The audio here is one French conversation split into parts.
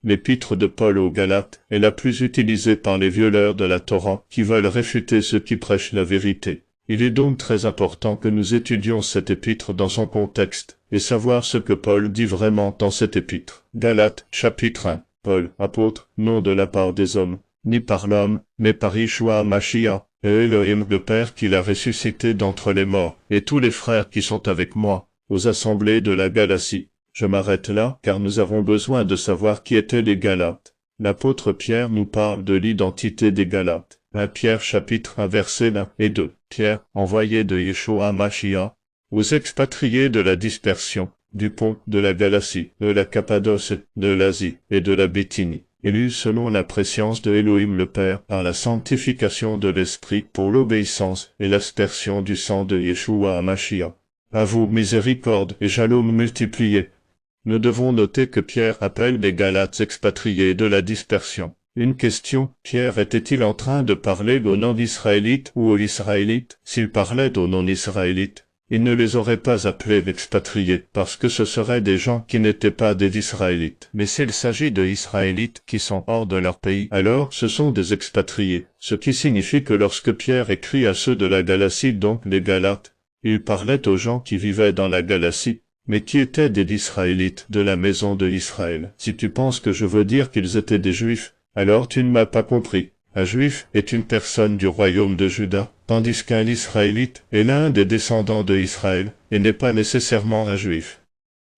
L'épître de Paul aux Galates est la plus utilisée par les violeurs de la Torah qui veulent réfuter ceux qui prêchent la vérité. Il est donc très important que nous étudions cette épître dans son contexte et savoir ce que Paul dit vraiment dans cette épître. Galates, chapitre 1. Paul, apôtre, non de la part des hommes, ni par l'homme, mais par Yeshua HaMashiach, et Elohim le Père qui l'a ressuscité d'entre les morts, et tous les frères qui sont avec moi, aux assemblées de la Galatie. Je m'arrête là, car nous avons besoin de savoir qui étaient les Galates. L'apôtre Pierre nous parle de l'identité des Galates. 1 Pierre chapitre 1 versets 1 et 2. Pierre, envoyé de Yeshua HaMashiach, aux expatriés de la dispersion, du pont, de la Galatie, de la Cappadoce, de l'Asie et de la Bithynie, élus selon la préscience de Elohim le Père par la sanctification de l'Esprit pour l'obéissance et l'aspersion du sang de Yeshua HaMashiach. À vous miséricorde et shalom multipliés. Nous devons noter que Pierre appelle les Galates expatriés de la dispersion. Une question, Pierre était-il en train de parler aux non-israélites ou aux israélites? S'il parlait aux non-israélites, il ne les aurait pas appelés expatriés, parce que ce seraient des gens qui n'étaient pas des Israélites. Mais s'il s'agit de Israélites qui sont hors de leur pays, alors ce sont des expatriés, ce qui signifie que lorsque Pierre écrit à ceux de la Galatie, donc les Galates, il parlait aux gens qui vivaient dans la Galatie, mais qui étaient des Israélites de la maison de Israël. Si tu penses que je veux dire qu'ils étaient des Juifs, alors tu ne m'as pas compris. Un Juif est une personne du royaume de Juda, tandis qu'un Israélite est l'un des descendants de Israël, et n'est pas nécessairement un Juif.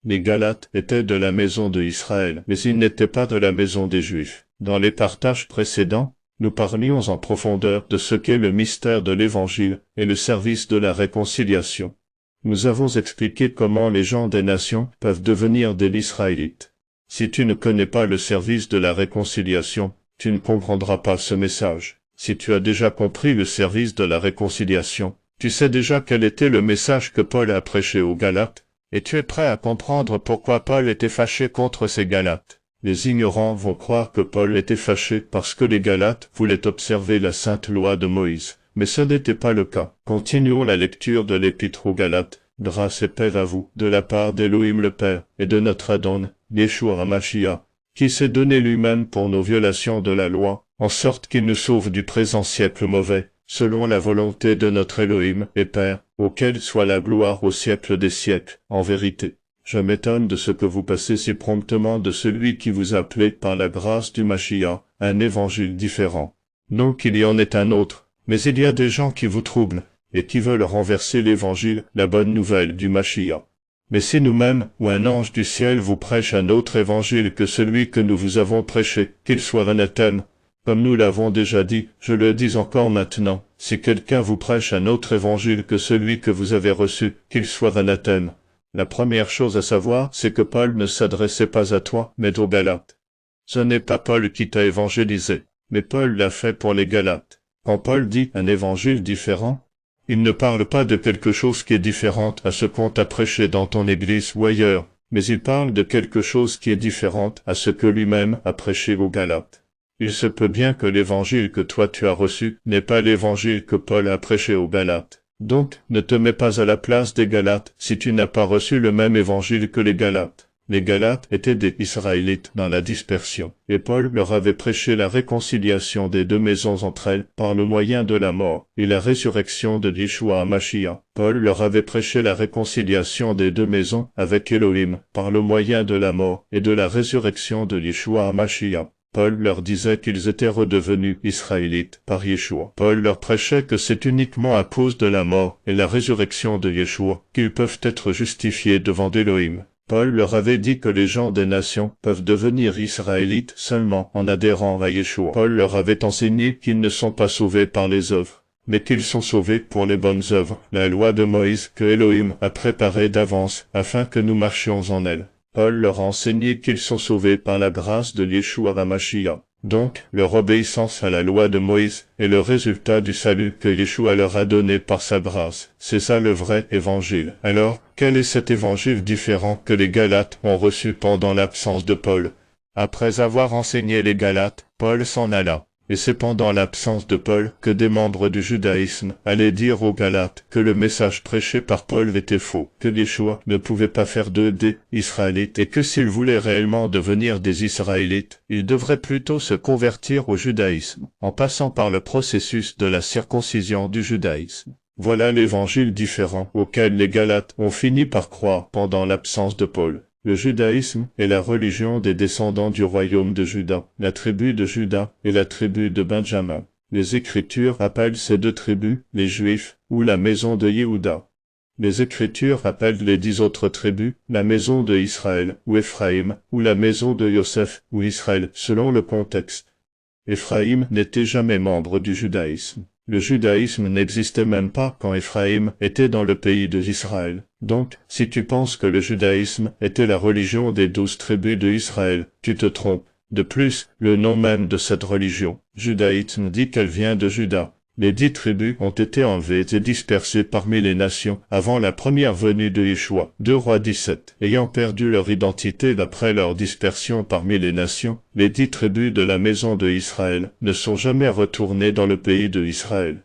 Les Galates étaient de la maison de Israël, mais ils n'étaient pas de la maison des Juifs. Dans les partages précédents, nous parlions en profondeur de ce qu'est le mystère de l'Évangile et le service de la réconciliation. Nous avons expliqué comment les gens des nations peuvent devenir des Israélites. Si tu ne connais pas le service de la réconciliation, tu ne comprendras pas ce message. Si tu as déjà compris le service de la réconciliation, tu sais déjà quel était le message que Paul a prêché aux Galates, et tu es prêt à comprendre pourquoi Paul était fâché contre ces Galates. Les ignorants vont croire que Paul était fâché parce que les Galates voulaient observer la sainte loi de Moïse, mais ce n'était pas le cas. Continuons la lecture de l'épître aux Galates. Grâce et paix à vous, de la part d'Elohim le Père, et de notre Adon, Yeshua HaMashiach, qui s'est donné lui-même pour nos violations de la loi, en sorte qu'il nous sauve du présent siècle mauvais, selon la volonté de notre Elohim et Père, auquel soit la gloire au siècle des siècles, en vérité. Je m'étonne de ce que vous passez si promptement de celui qui vous a appelé par la grâce du Mashiach, un évangile différent. Non qu'il y en ait un autre, mais il y a des gens qui vous troublent, et qui veulent renverser l'évangile, la bonne nouvelle du Mashiach. Mais si nous-mêmes, ou un ange du ciel vous prêche un autre évangile que celui que nous vous avons prêché, qu'il soit anathème, comme nous l'avons déjà dit, je le dis encore maintenant, si quelqu'un vous prêche un autre évangile que celui que vous avez reçu, qu'il soit anathème. La première chose à savoir, c'est que Paul ne s'adressait pas à toi, mais aux Galates. Ce n'est pas Paul qui t'a évangélisé, mais Paul l'a fait pour les Galates. Quand Paul dit un évangile différent, il ne parle pas de quelque chose qui est différente à ce qu'on t'a prêché dans ton église ou ailleurs, mais il parle de quelque chose qui est différente à ce que lui-même a prêché aux Galates. Il se peut bien que l'évangile que toi tu as reçu n'est pas l'évangile que Paul a prêché aux Galates. Donc, ne te mets pas à la place des Galates si tu n'as pas reçu le même évangile que les Galates. Les Galates étaient des Israélites dans la dispersion, et Paul leur avait prêché la réconciliation des deux maisons entre elles par le moyen de la mort et la résurrection de Yeshua HaMashiach. Paul leur avait prêché la réconciliation des deux maisons avec Elohim par le moyen de la mort et de la résurrection de Yeshua HaMashiach. Paul leur disait qu'ils étaient redevenus Israélites par Yeshua. Paul leur prêchait que c'est uniquement à cause de la mort et la résurrection de Yeshua qu'ils peuvent être justifiés devant Elohim. Paul leur avait dit que les gens des nations peuvent devenir Israélites seulement en adhérant à Yeshua. Paul leur avait enseigné qu'ils ne sont pas sauvés par les œuvres, mais qu'ils sont sauvés pour les bonnes œuvres, la loi de Moïse que Elohim a préparée d'avance afin que nous marchions en elle. Paul leur a enseigné qu'ils sont sauvés par la grâce de Yeshua HaMashiach. Donc, leur obéissance à la loi de Moïse est le résultat du salut que Yeshua leur a donné par sa grâce. C'est ça le vrai évangile. Alors, quel est cet évangile différent que les Galates ont reçu pendant l'absence de Paul? Après avoir enseigné les Galates, Paul s'en alla. Et c'est pendant l'absence de Paul que des membres du judaïsme allaient dire aux Galates que le message prêché par Paul était faux, que Yeshua ne pouvait pas faire d'eux des Israélites et que s'ils voulaient réellement devenir des Israélites, ils devraient plutôt se convertir au judaïsme, en passant par le processus de la circoncision du judaïsme. Voilà l'évangile différent auquel les Galates ont fini par croire pendant l'absence de Paul. Le judaïsme est la religion des descendants du royaume de Juda, la tribu de Juda et la tribu de Benjamin. Les Écritures appellent ces deux tribus les Juifs ou la maison de Yehuda. Les Écritures appellent les 10 autres tribus la maison de Israël ou Éphraïm ou la maison de Yosef ou Israël selon le contexte. Éphraïm n'était jamais membre du judaïsme. Le judaïsme n'existait même pas quand Éphraïm était dans le pays d'Israël. Donc, si tu penses que le judaïsme était la religion des 12 tribus d'Israël, tu te trompes. De plus, le nom même de cette religion, judaïsme, dit qu'elle vient de Juda. Les 10 tribus ont été enlevées et dispersées parmi les nations avant la première venue de Yeshua. 2 Rois 17. Ayant perdu leur identité d'après leur dispersion parmi les nations, les 10 tribus de la maison de Israël ne sont jamais retournées dans le pays de Israël.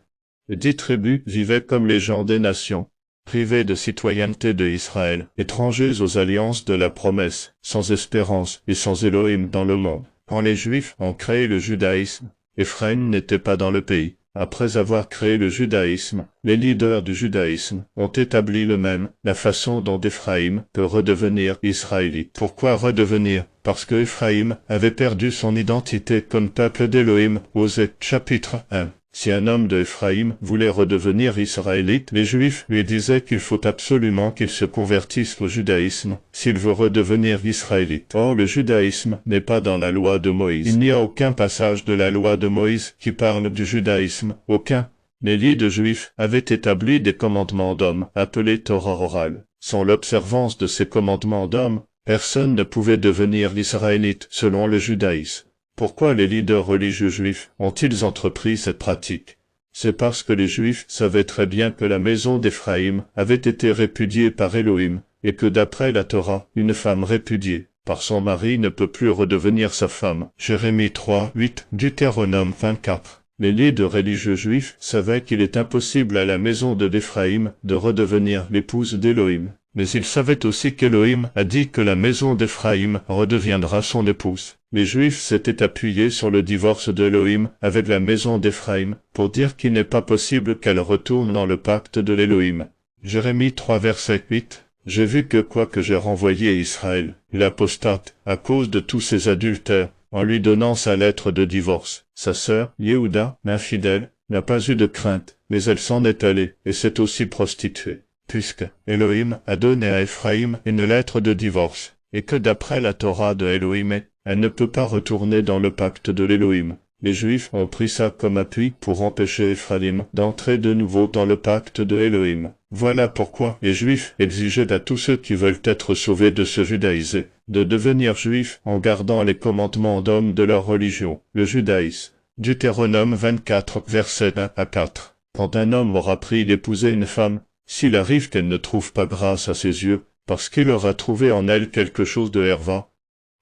Les 10 tribus vivaient comme les gens des nations, privés de citoyenneté de Israël, étrangers aux alliances de la promesse, sans espérance et sans Elohim dans le monde. Quand les Juifs ont créé le judaïsme, Éphraïm n'était pas dans le pays. Après avoir créé le judaïsme, les leaders du judaïsme ont établi le même, la façon dont Éphraïm peut redevenir israélite. Pourquoi redevenir? Parce que Éphraïm avait perdu son identité comme peuple d'Élohim, Osée, chapitre 1. Si un homme de Éphraïm voulait redevenir israélite, les Juifs lui disaient qu'il faut absolument qu'il se convertisse au judaïsme s'il veut redevenir israélite. Or, le judaïsme n'est pas dans la loi de Moïse. Il n'y a aucun passage de la loi de Moïse qui parle du judaïsme, aucun. Les leaders juifs avaient établi des commandements d'hommes, appelés Torah orale. Sans l'observance de ces commandements d'hommes, personne ne pouvait devenir israélite selon le judaïsme. Pourquoi les leaders religieux juifs ont-ils entrepris cette pratique? C'est parce que les Juifs savaient très bien que la maison d'Éphraïm avait été répudiée par Elohim, et que d'après la Torah, une femme répudiée par son mari ne peut plus redevenir sa femme. Jérémie 3, 8, Deutéronome 24. Les leaders religieux juifs savaient qu'il est impossible à la maison d'Éphraïm de redevenir l'épouse d'Elohim. Mais ils savaient aussi qu'Elohim a dit que la maison d'Éphraïm redeviendra son épouse. Les Juifs s'étaient appuyés sur le divorce d'Elohim avec la maison d'Éphraïm pour dire qu'il n'est pas possible qu'elle retourne dans le pacte de l'Elohim. Jérémie 3 verset 8. J'ai vu que quoique j'ai renvoyé Israël, il apostate à cause de tous ses adultères, en lui donnant sa lettre de divorce. Sa sœur, Yehuda, l'infidèle, n'a pas eu de crainte, mais elle s'en est allée et s'est aussi prostituée. Puisque Elohim a donné à Éphraïm une lettre de divorce, et que d'après la Torah de Elohim, elle ne peut pas retourner dans le pacte de l'Elohim. Les Juifs ont pris ça comme appui pour empêcher Éphraïm d'entrer de nouveau dans le pacte de Elohim. Voilà pourquoi les Juifs exigeaient à tous ceux qui veulent être sauvés de se judaïser, de devenir juifs en gardant les commandements d'hommes de leur religion, le judaïsme. Deutéronome 24, versets 1 à 4. Quand un homme aura pris d'épouser une femme, s'il arrive qu'elle ne trouve pas grâce à ses yeux, parce qu'il aura trouvé en elle quelque chose de herva,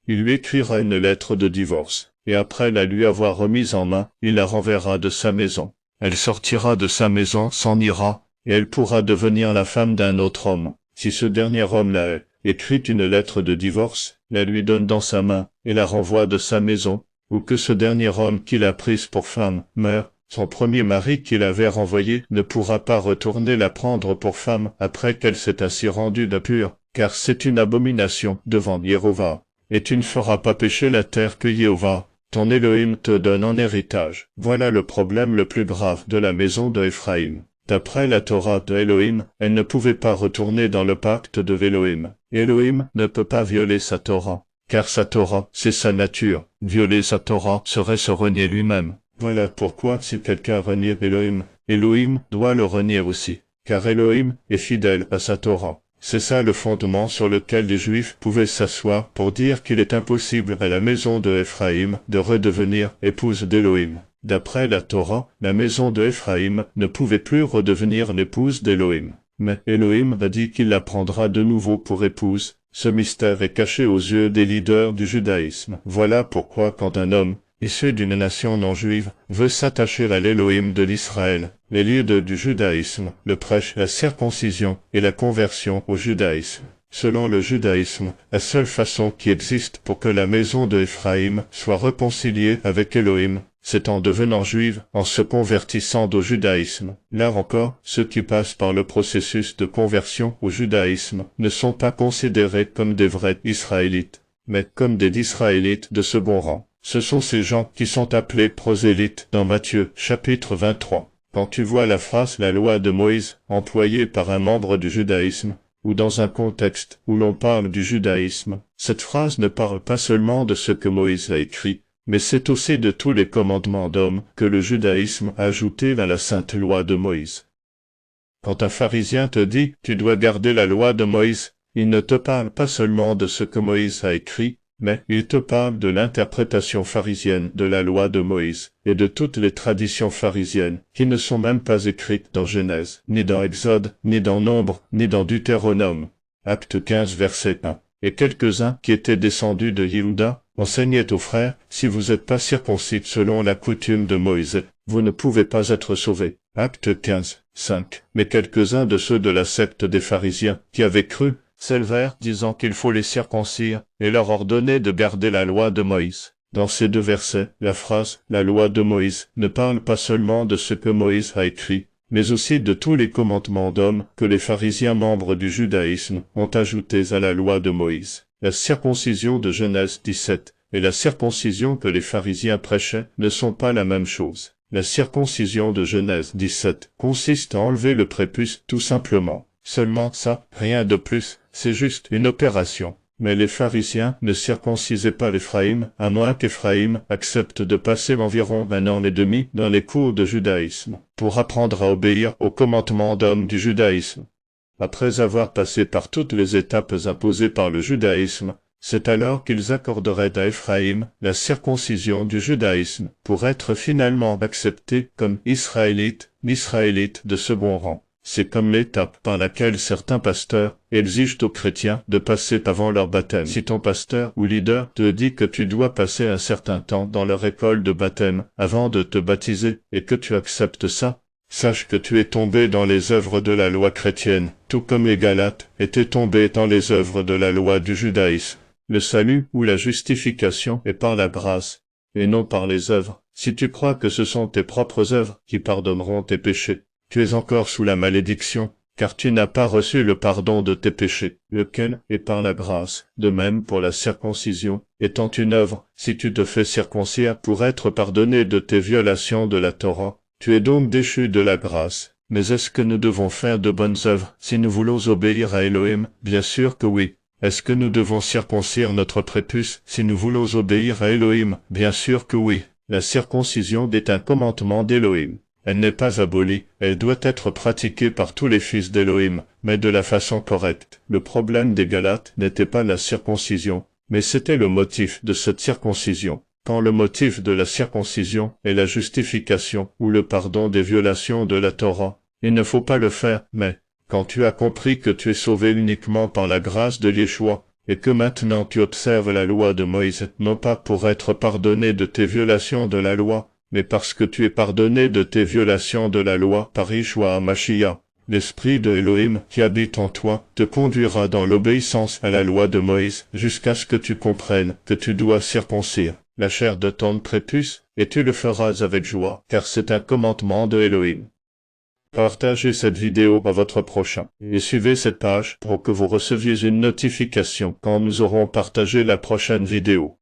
il lui écrira une lettre de divorce, et après la lui avoir remise en main, il la renverra de sa maison. Elle sortira de sa maison, s'en ira, et elle pourra devenir la femme d'un autre homme. Si ce dernier homme l'a écrit une lettre de divorce, la lui donne dans sa main, et la renvoie de sa maison, ou que ce dernier homme qui l'a prise pour femme meurt, son premier mari qui l'avait renvoyé ne pourra pas retourner la prendre pour femme après qu'elle s'est ainsi rendue d'impure, car c'est une abomination devant Jéhovah. Et tu ne feras pas pécher la terre que Jéhovah, ton Elohim, te donne en héritage. Voilà le problème le plus grave de la maison de Éphraïm. D'après la Torah de Elohim, elle ne pouvait pas retourner dans le pacte de Elohim. Elohim ne peut pas violer sa Torah, car sa Torah, c'est sa nature. Violer sa Torah serait se renier lui-même. Voilà pourquoi si quelqu'un renie Elohim, Elohim doit le renier aussi, car Elohim est fidèle à sa Torah. C'est ça le fondement sur lequel les Juifs pouvaient s'asseoir pour dire qu'il est impossible à la maison de Éphraïm de redevenir épouse d'Elohim. D'après la Torah, la maison de Éphraïm ne pouvait plus redevenir l'épouse d'Elohim. Mais Elohim a dit qu'il la prendra de nouveau pour épouse. Ce mystère est caché aux yeux des leaders du judaïsme. Voilà pourquoi quand un homme issu d'une nation non juive, veut s'attacher à l'Élohim de l'Israël, les lieux du judaïsme, le prêche, la circoncision et la conversion au judaïsme. Selon le judaïsme, la seule façon qui existe pour que la maison de Éphraïm soit réconciliée avec Élohim, c'est en devenant juive, en se convertissant au judaïsme. Là encore, ceux qui passent par le processus de conversion au judaïsme ne sont pas considérés comme des vrais Israélites, mais comme des Israélites de second rang. Ce sont ces gens qui sont appelés prosélytes dans Matthieu, chapitre 23. Quand tu vois la phrase « la loi de Moïse » employée par un membre du judaïsme, ou dans un contexte où l'on parle du judaïsme, cette phrase ne parle pas seulement de ce que Moïse a écrit, mais c'est aussi de tous les commandements d'hommes que le judaïsme a ajoutés à la sainte loi de Moïse. Quand un pharisien te dit « tu dois garder la loi de Moïse », il ne te parle pas seulement de ce que Moïse a écrit, mais il te parle de l'interprétation pharisienne de la loi de Moïse et de toutes les traditions pharisiennes qui ne sont même pas écrites dans Genèse, ni dans Exode, ni dans Nombre, ni dans Deutéronome. Acte 15 verset 1. Et quelques-uns qui étaient descendus de Yehuda enseignaient aux frères, si vous n'êtes pas circoncis selon la coutume de Moïse, vous ne pouvez pas être sauvés. Acte 15, 5. Mais quelques-uns de ceux de la secte des pharisiens qui avaient cru s'élevèrent disant qu'il faut les circoncire et leur ordonner de garder la loi de Moïse. Dans ces deux versets, la phrase « la loi de Moïse » ne parle pas seulement de ce que Moïse a écrit, mais aussi de tous les commandements d'hommes que les pharisiens membres du judaïsme ont ajoutés à la loi de Moïse. La circoncision de Genèse 17 et la circoncision que les pharisiens prêchaient ne sont pas la même chose. La circoncision de Genèse 17 consiste à enlever le prépuce tout simplement. Seulement ça, rien de plus, c'est juste une opération. Mais les pharisiens ne circoncisaient pas l'Éphraïm, à moins qu'Éphraïm accepte de passer environ 1 an et demi dans les cours de judaïsme, pour apprendre à obéir aux commandements d'hommes du judaïsme. Après avoir passé par toutes les étapes imposées par le judaïsme, c'est alors qu'ils accorderaient à Éphraïm la circoncision du judaïsme, pour être finalement acceptés comme Israélites de second rang. C'est comme l'étape par laquelle certains pasteurs exigent aux chrétiens de passer avant leur baptême. Si ton pasteur ou leader te dit que tu dois passer un certain temps dans leur école de baptême avant de te baptiser et que tu acceptes ça, sache que tu es tombé dans les œuvres de la loi chrétienne, tout comme les Galates étaient tombés dans les œuvres de la loi du judaïsme. Le salut ou la justification est par la grâce, et non par les œuvres. Si tu crois que ce sont tes propres œuvres qui pardonneront tes péchés, tu es encore sous la malédiction, car tu n'as pas reçu le pardon de tes péchés, lequel est par la grâce. De même pour la circoncision, étant une œuvre, si tu te fais circoncire pour être pardonné de tes violations de la Torah, tu es donc déchu de la grâce. Mais est-ce que nous devons faire de bonnes œuvres si nous voulons obéir à Elohim? Bien sûr que oui. Est-ce que nous devons circoncire notre prépuce si nous voulons obéir à Elohim? Bien sûr que oui. La circoncision est un commandement d'Elohim. Elle n'est pas abolie, elle doit être pratiquée par tous les fils d'Élohim, mais de la façon correcte. Le problème des Galates n'était pas la circoncision, mais c'était le motif de cette circoncision. Quand le motif de la circoncision est la justification ou le pardon des violations de la Torah, il ne faut pas le faire, mais quand tu as compris que tu es sauvé uniquement par la grâce de Yeshua, et que maintenant tu observes la loi de Moïse, non pas pour être pardonné de tes violations de la loi, mais parce que tu es pardonné de tes violations de la loi par Yeshua HaMashiach, l'Esprit de Elohim qui habite en toi te conduira dans l'obéissance à la loi de Moïse jusqu'à ce que tu comprennes que tu dois circoncire la chair de ton prépuce, et tu le feras avec joie, car c'est un commandement de Elohim. Partagez cette vidéo à votre prochain, et suivez cette page pour que vous receviez une notification quand nous aurons partagé la prochaine vidéo.